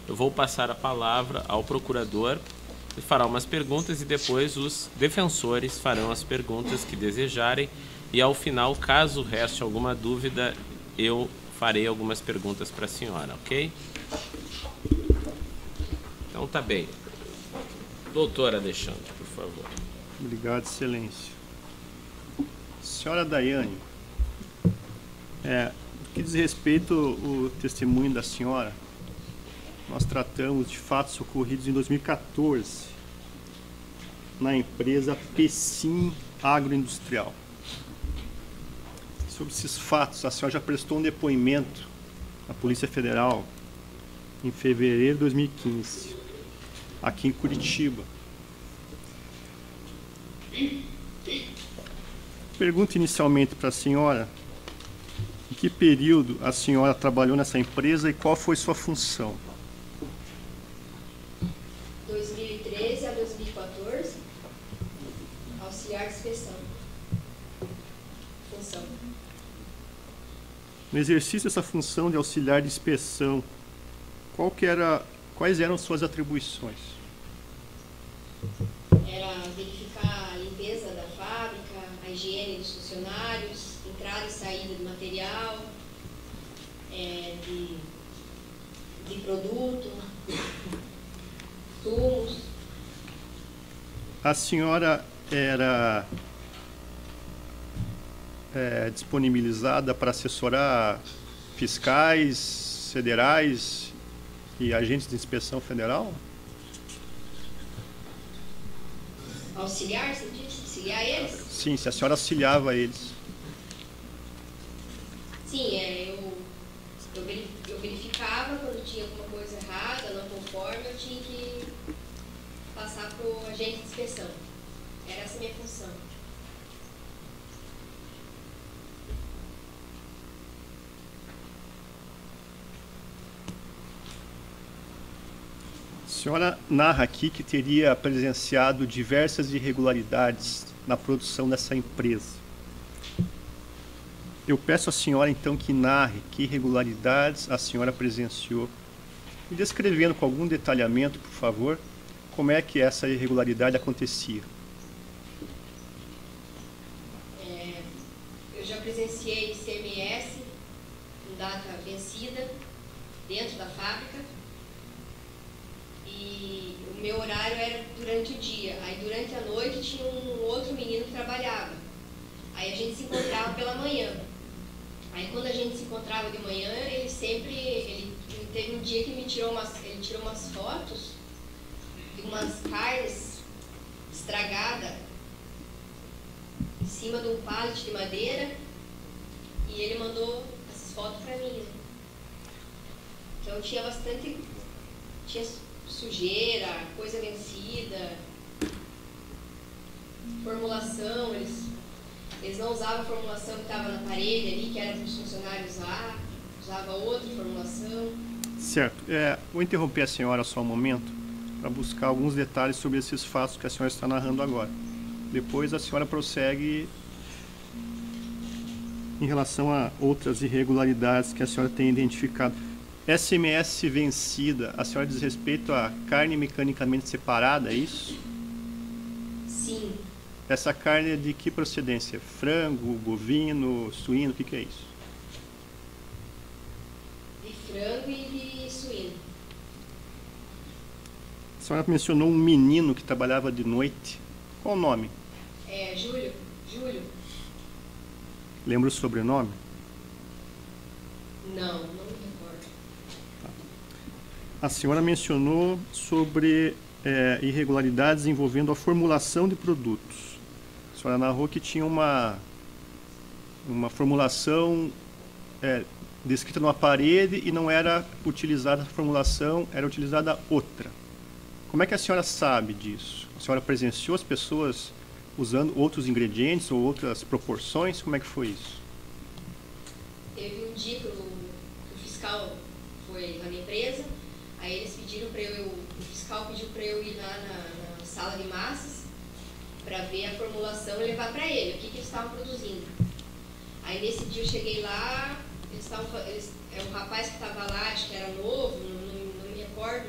Eu vou passar a palavra ao procurador, ele fará umas perguntas e depois os defensores farão as perguntas que desejarem e ao final, caso reste alguma dúvida, eu farei algumas perguntas para a senhora, ok? Então tá bem. Doutor Alexandre, por favor. Obrigado, excelência. Senhora Daiane, no que diz respeito ao testemunho da senhora, nós tratamos de fatos ocorridos em 2014 na empresa Pecim Agroindustrial. Sobre esses fatos, a senhora já prestou um depoimento à Polícia Federal em fevereiro de 2015, aqui em Curitiba. Pergunto inicialmente para a senhora em que período a senhora trabalhou nessa empresa e qual foi sua função. 2013 a 2014, auxiliar de inspeção. Função. No exercício dessa função de auxiliar de inspeção, quais eram suas atribuições? Era verificar a limpeza da fábrica, a higiene dos funcionários, entrada e saída de material, de produto, insumos. A senhora era disponibilizada para assessorar fiscais federais e agentes de inspeção federal? Auxiliar, você disse? Auxiliar eles? Sim, se a senhora auxiliava eles. Sim, eu verificava quando tinha alguma coisa errada, não conforme, eu tinha que passar para o agente de inspeção. Era essa a minha função. A senhora narra aqui que teria presenciado diversas irregularidades na produção dessa empresa. Eu peço à senhora, então, que narre que irregularidades a senhora presenciou, e descrevendo com algum detalhamento, por favor, como é que essa irregularidade acontecia. Eu já presenciei ICMS em data vencida dentro da fábrica. E o meu horário era durante o dia. Aí durante a noite tinha um outro menino que trabalhava. Aí a gente se encontrava pela manhã. Aí quando a gente se encontrava de manhã, ele teve um dia que ele tirou umas fotos de umas carnes estragadas em cima de um pallet de madeira e ele mandou essas fotos para mim. Então tinha sujeira, coisa vencida, formulação, eles não usavam a formulação que estava na parede ali, que era para os funcionários usar, usava outra formulação. Certo. Vou interromper a senhora só um momento para buscar alguns detalhes sobre esses fatos que a senhora está narrando agora. Depois a senhora prossegue em relação a outras irregularidades que a senhora tem identificado. SMS vencida, a senhora diz respeito a carne mecanicamente separada, é isso? Sim. Essa carne é de que procedência? Frango, bovino, suíno, o que é isso? De frango e de suíno. A senhora mencionou um menino que trabalhava de noite. Qual o nome? Júlio. Lembra o sobrenome? Não me recordo. A senhora mencionou sobre irregularidades envolvendo a formulação de produtos. A senhora narrou que tinha uma formulação descrita numa parede e não era utilizada a formulação, era utilizada outra. Como é que a senhora sabe disso? A senhora presenciou as pessoas usando outros ingredientes ou outras proporções? Como é que foi isso? Teve um dia que o fiscal foi na minha empresa, aí eles pediram para o fiscal pediu para eu ir lá na sala de massas para ver a formulação e levar para ele o que eles estavam produzindo. Aí nesse dia eu cheguei lá, O rapaz que estava lá, acho que era novo, não me recordo,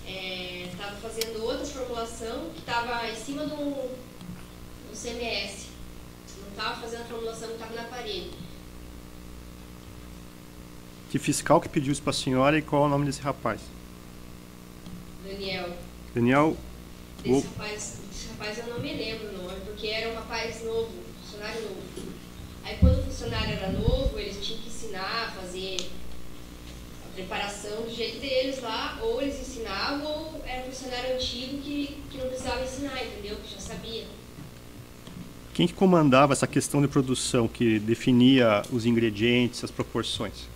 estava fazendo outra formulação que estava em cima do CMS. Não estava fazendo a formulação que estava na parede. Que fiscal que pediu isso para a senhora e qual é o nome desse rapaz? Daniel. Daniel. Desse rapaz eu não me lembro o nome, porque era um rapaz novo, funcionário novo. Aí quando o funcionário era novo, eles tinham que ensinar a fazer a preparação do jeito deles lá, ou eles ensinavam, ou era um funcionário antigo que não precisava ensinar, entendeu? Que já sabia. Quem que comandava essa questão de produção, que definia os ingredientes, as proporções?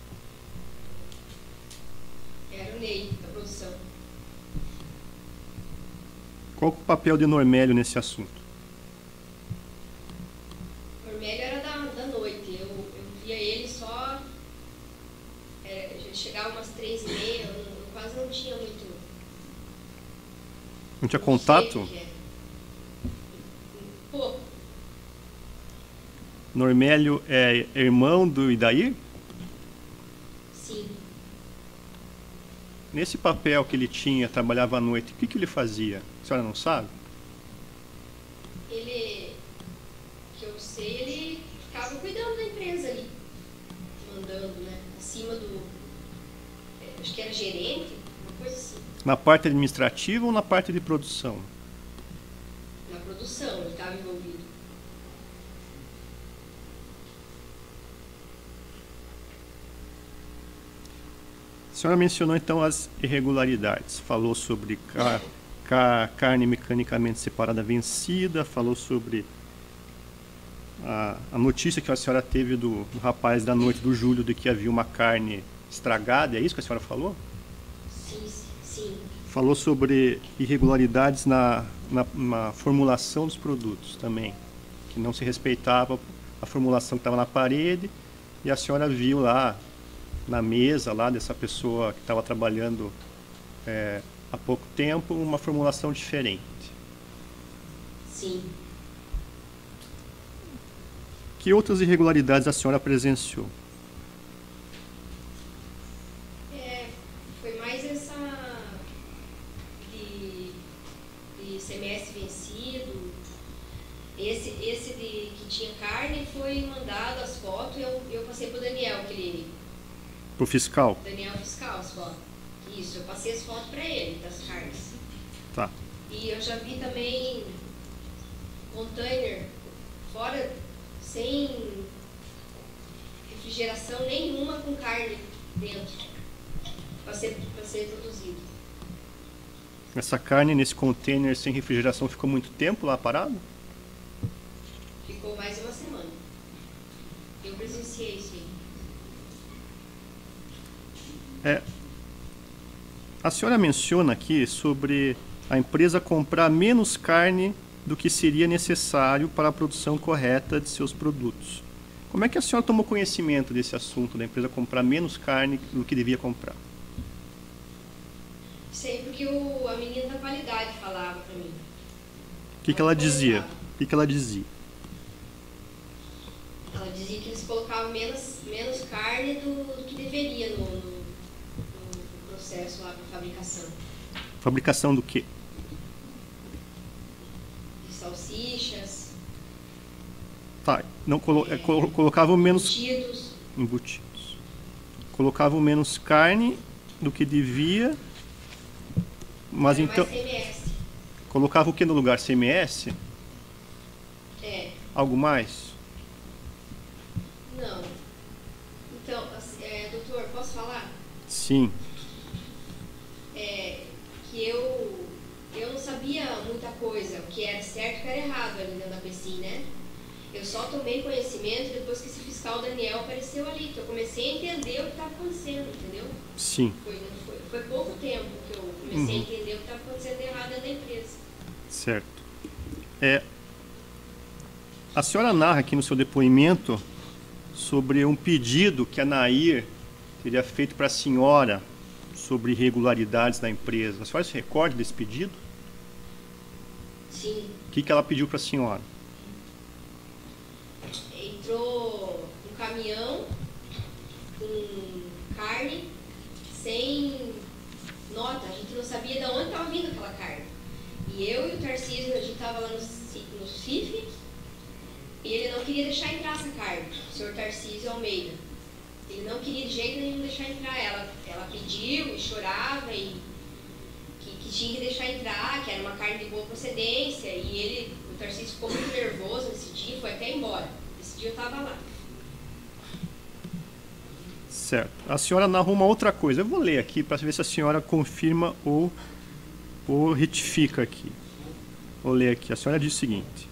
Era o Ney, da produção. Qual o papel de Normélio nesse assunto? Normélio era da noite. Eu via ele só... Ele chegava umas 3h30, quase não tinha muito... Não tinha contato? Pouco. Normélio é irmão do Idair? Sim. Nesse papel que ele tinha, trabalhava à noite, o que ele fazia? A senhora não sabe? Que eu sei, ele ficava cuidando da empresa ali, mandando, né? Acima do... acho que era gerente, uma coisa assim. Na parte administrativa ou na parte de produção? Na produção, ele estava envolvido. A senhora mencionou então as irregularidades, falou sobre carne mecanicamente separada vencida, falou sobre a notícia que a senhora teve do rapaz da noite do Júlio de que havia uma carne estragada, é isso que a senhora falou? Sim. Falou sobre irregularidades na formulação dos produtos também, que não se respeitava a formulação que estava na parede, e a senhora viu lá na mesa lá dessa pessoa que estava trabalhando há pouco tempo uma formulação diferente. Sim. Que outras irregularidades a senhora presenciou? Foi mais essa de CMS vencido. Esse que tinha carne foi mandado as fotos e eu passei para o Daniel, Pro fiscal? Daniel fiscal, as fotos. Isso, eu passei as fotos para ele, das carnes. Tá. E eu já vi também container fora, sem refrigeração nenhuma, com carne dentro, para ser produzido. Essa carne nesse container sem refrigeração ficou muito tempo lá parado? Ficou mais de uma semana. Eu presenciei isso aí. A senhora menciona aqui sobre a empresa comprar menos carne do que seria necessário para a produção correta de seus produtos. Como é que a senhora tomou conhecimento desse assunto, da empresa comprar menos carne do que devia comprar? Sei porque a menina da qualidade falava para mim. O que ela dizia? O que ela dizia? Ela dizia que eles colocavam menos carne do que deveria no processo lá para fabricação. Fabricação do quê? De salsichas. Tá, não colocavam menos embutidos. Colocavam menos carne do que devia, mas era então mais CMS. Colocava o que no lugar? CMS? Algo mais? Não. Então, doutor, posso falar? Sim. Que eu não sabia muita coisa, o que era certo e o que era errado ali dentro da PECIM, né? Eu só tomei conhecimento depois que esse fiscal Daniel apareceu ali, que eu comecei a entender o que estava acontecendo, entendeu? Sim. Foi pouco tempo que eu comecei a entender o que estava acontecendo errado dentro da empresa. Certo. A senhora narra aqui no seu depoimento sobre um pedido que a Nair teria feito para a senhora sobre irregularidades da empresa. A senhora se recorda desse pedido? Sim. O que ela pediu para a senhora? Entrou um caminhão carne sem nota, a gente não sabia de onde estava vindo aquela carne. E eu e o Tarcísio, a gente estava lá no CIF, e ele não queria deixar entrar essa carne, o senhor Tarcísio Almeida. Ele não queria de jeito nenhum deixar entrar. Ela pediu e chorava e que tinha que deixar entrar, que era uma carne de boa procedência, e o Tarcísio ficou muito nervoso nesse dia e foi até embora. Esse dia eu estava lá. Certo. A senhora narrou uma outra coisa. Eu vou ler aqui para ver se a senhora confirma ou retifica aqui. Vou ler aqui. A senhora diz o seguinte: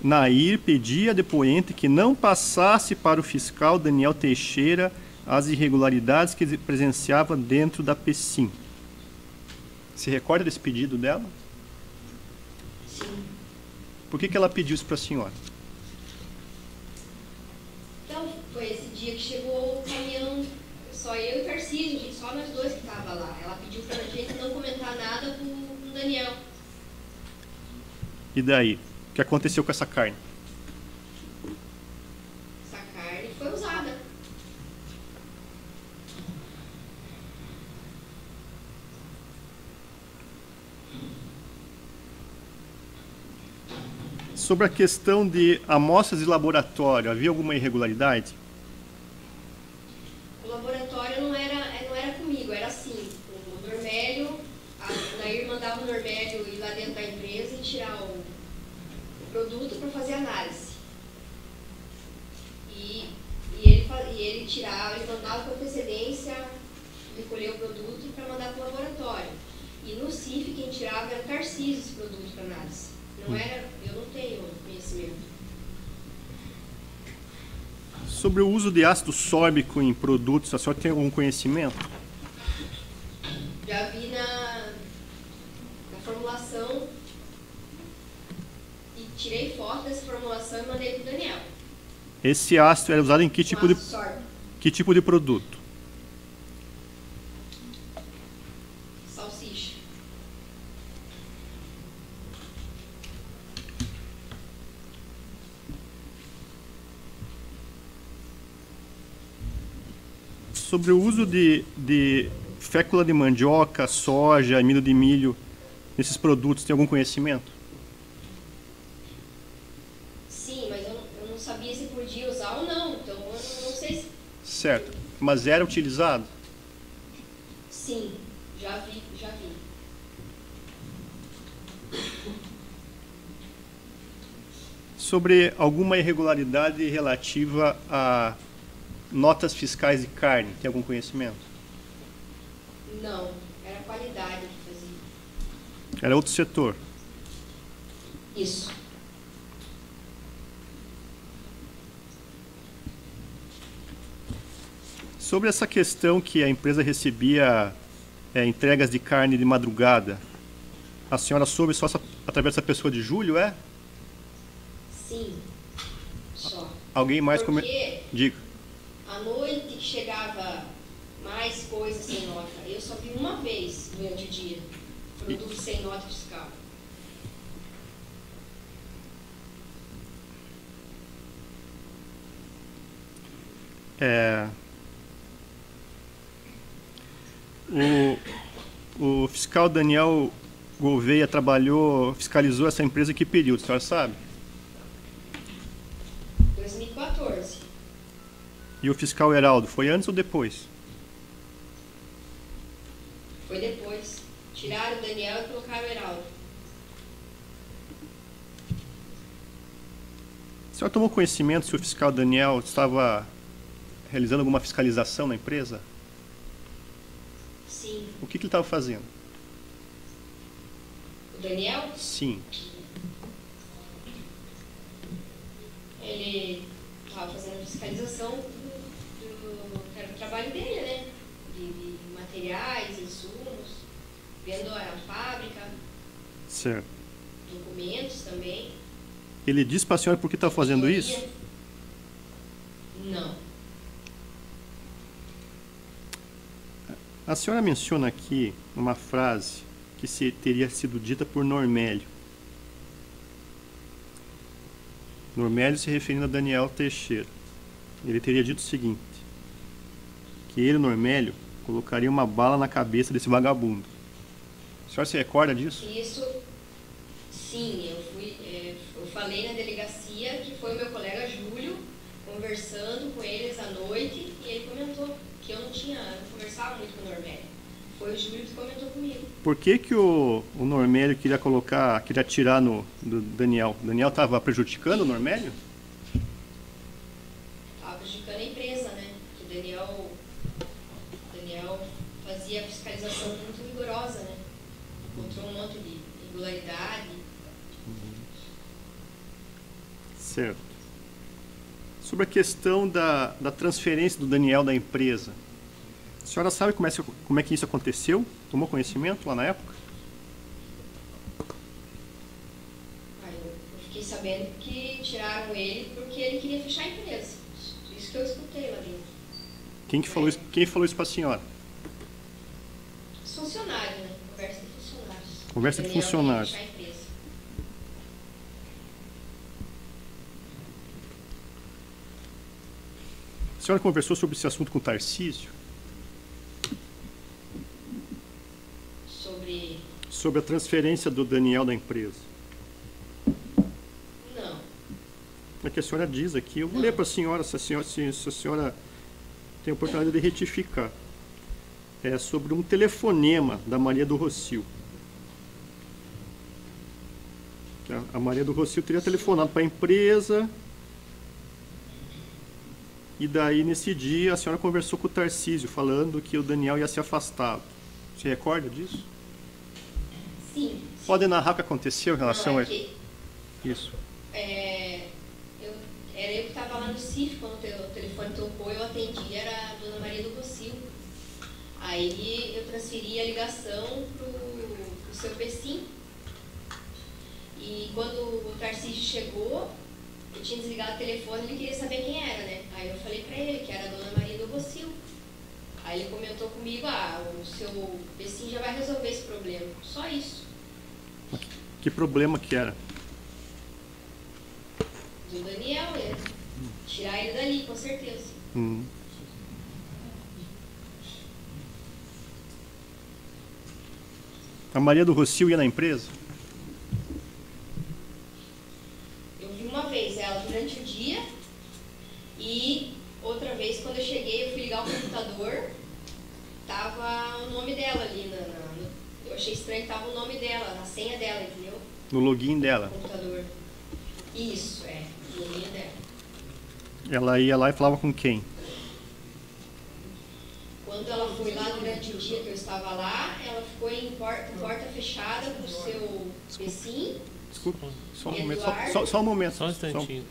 Nair pedia a depoente que não passasse para o fiscal Daniel Teixeira as irregularidades que ele presenciava dentro da PECIM. Se recorda desse pedido dela? Sim. Por que ela pediu isso para a senhora? Então, foi esse dia que chegou o caminhão, só eu e o Tarcísio, só nós dois que estava lá. Ela pediu para a gente não comentar nada com o Daniel. E daí? O que aconteceu com essa carne? Essa carne foi usada. Sobre a questão de amostras de laboratório, havia alguma irregularidade? O laboratório não era comigo, era assim. O Normélio, a Nair mandava o Normélio ir lá dentro da empresa e tirar o produto para fazer análise. E ele tirava, ele mandava com antecedência recolher o produto para mandar para o laboratório. E no CIF quem tirava era o Tarcísio esse produto para análise. Eu não tenho conhecimento. Sobre o uso de ácido sórbico em produtos, a senhora tem algum conhecimento? Já vi na formulação e tirei foto dessa formulação e mandei para o Daniel. Esse ácido era usado em que tipo de produto? Salsicha. Sobre o uso de fécula de mandioca, soja, amido de milho nesses produtos, tem algum conhecimento? Sim, mas eu não sabia se podia usar ou não, então eu não sei se... Certo. Mas era utilizado? Sim, já vi. Sobre alguma irregularidade relativa a notas fiscais de carne, tem algum conhecimento? Não, era a qualidade que fazia. Era outro setor? Isso. Sobre essa questão que a empresa recebia entregas de carne de madrugada, a senhora soube só através dessa pessoa de Júlio, é? Sim, só. Alguém mais... Porque Diga. à noite que chegava mais coisas sem nota. Eu só vi uma vez durante o dia produto sem nota fiscal. O fiscal Daniel Gouveia fiscalizou essa empresa em que período, a senhora sabe? 2014. E o fiscal Heraldo, foi antes ou depois? Foi depois. Tiraram o Daniel e colocaram o Heraldo. A senhora tomou conhecimento se o fiscal Daniel estava realizando alguma fiscalização na empresa? Sim. O que ele estava fazendo? O Daniel? Sim. Ele estava fazendo fiscalização que era o trabalho dele, né? De materiais, insumos, vendo a fábrica. Certo. Documentos também. Ele disse para a senhora por que estava fazendo isso? Não. A senhora menciona aqui uma frase que teria sido dita por Normélio. Normélio se referindo a Daniel Teixeira. ele teria dito o seguinte, que ele, Normélio, colocaria uma bala na cabeça desse vagabundo. A senhora se recorda disso? Isso, sim, eu falei na delegacia que foi o meu colega Júlio conversando com eles à noite e ele comentou que eu não conversava muito com o Normélio. Foi o Júlio que comentou comigo. Por que que o Normélio queria atirar no Daniel? O Daniel estava prejudicando o Normélio? Estava prejudicando a empresa, né? Que o Daniel fazia fiscalização muito rigorosa, né? Encontrou um monte de irregularidade. Certo. Sobre a questão da transferência do Daniel da empresa, a senhora sabe como é que isso aconteceu? Tomou conhecimento lá na época? Eu fiquei sabendo que tiraram ele porque ele queria fechar a empresa. Isso que eu escutei lá dentro. Quem falou isso para a senhora? Os funcionários, né? Conversa de funcionários. Conversa de funcionários. Fechar a empresa. A senhora conversou sobre esse assunto com o Tarcísio? Sobre a transferência do Daniel da empresa? Não. É que a senhora diz aqui, eu vou ler para a senhora, se a senhora tem a oportunidade de retificar. É sobre um telefonema da Maria do Rocio. A Maria do Rocio teria telefonado para a empresa e daí nesse dia a senhora conversou com o Tarcísio falando que o Daniel ia ser afastado. Você recorda disso? Sim. Pode narrar o que aconteceu em relação a isso? Era eu que estava lá no CIF quando o telefone tocou, eu atendi, era a dona Maria do Rocio. Aí eu transferi a ligação pro seu Pecim. E quando o Tarcísio chegou, eu tinha desligado o telefone e ele queria saber quem era, né? Aí eu falei pra ele que era a dona Maria do Rocio. Aí ele comentou comigo, o seu Pecim já vai resolver esse problema. Só isso. Que problema que era? Do Daniel, tirar ele dali, com certeza. A Maria do Rocio ia na empresa? Eu vi uma vez ela durante o dia e outra vez quando eu cheguei, eu fui ligar o computador, tava o nome dela ali, eu achei estranho que tava o nome dela, na senha dela, entendeu? No login dela? No computador. Isso, no login dela. Ela ia lá e falava com quem? Quando ela foi lá durante o dia que eu estava lá, ela ficou em porta fechada com o seu Pecim. Desculpa, só um momento. Eduardo. Só um momento. Só um instantinho.